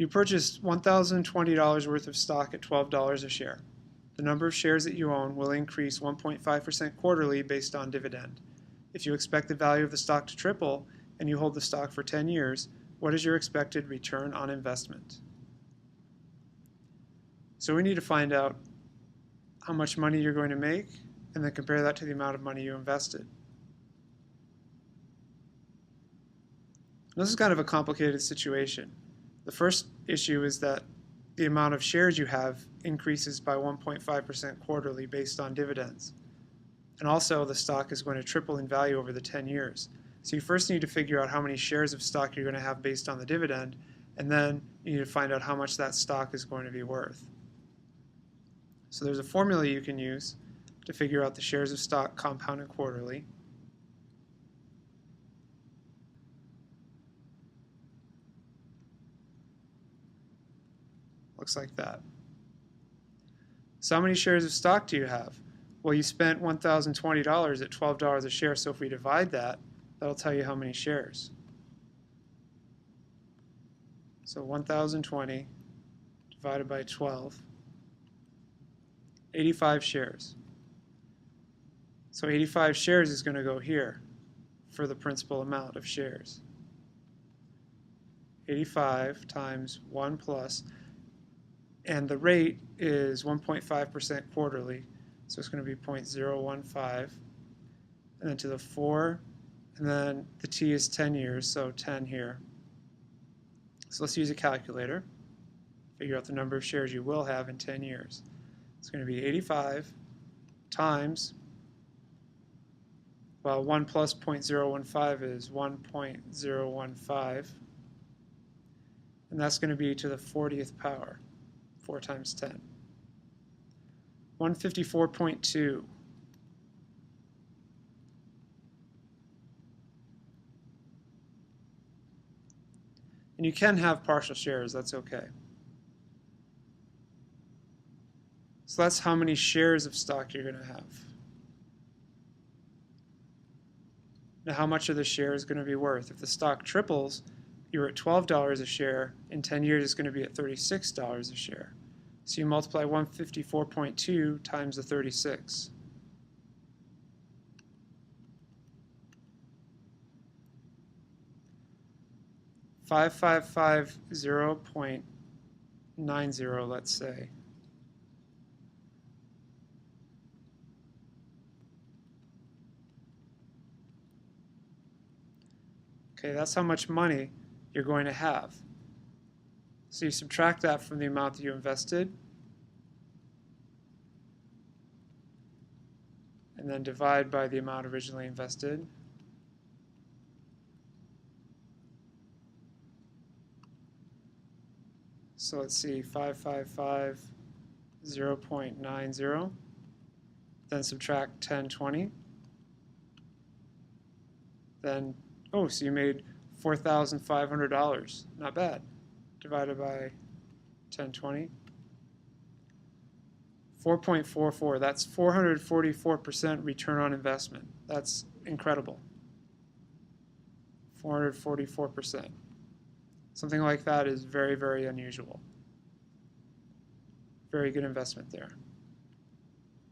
You purchased $1,020 worth of stock at $12 a share. The number of shares that you own will increase 1.5% quarterly based on dividend. If you expect the value of the stock to triple and you hold the stock for 10 years, what is your expected return on investment? So we need to find out how much money you're going to make and then compare that to the amount of money you invested. This is kind of a complicated situation. The first issue is that the amount of shares you have increases by 1.5% quarterly based on dividends. And also the stock is going to triple in value over the 10 years. So you first need to figure out how many shares of stock you're going to have based on the dividend, and then you need to find out how much that stock is going to be worth. So there's a formula you can use to figure out the shares of stock compounded quarterly. Looks like that. So how many shares of stock do you have? Well, you spent $1,020 at $12 a share, so if we divide that, that'll tell you how many shares. So 1,020 divided by 12, 85 shares. So 85 shares is going to go here for the principal amount of shares. 85 times 1 plus, and the rate is 1.5% quarterly, so it's going to be 0.015, and then to the 4, and then the T is 10 years, so 10 here. So let's use a calculator, figure out the number of shares you will have in 10 years. It's going to be 85 times, well, 1 plus 0.015 is 1.015, and that's going to be to the 40th power. 4 times 10. 154.2. And you can have partial shares, that's okay. So that's how many shares of stock you're going to have. Now how much are the shares going to be worth? If the stock triples, you're at $12 a share. In 10 years, it's going to be at $36 a share. So you multiply 154.2 times the 36. $5,550.90, let's say. Okay, that's how much money you're going to have. So you subtract that from the amount that you invested, and then divide by the amount originally invested. So let's see, 555.0.90, then subtract 1020, then, oh, so you made $4,500, not bad, divided by 1020. 4.44, that's 444% return on investment. That's incredible. 444%. Something like that is very, very unusual. Very good investment there.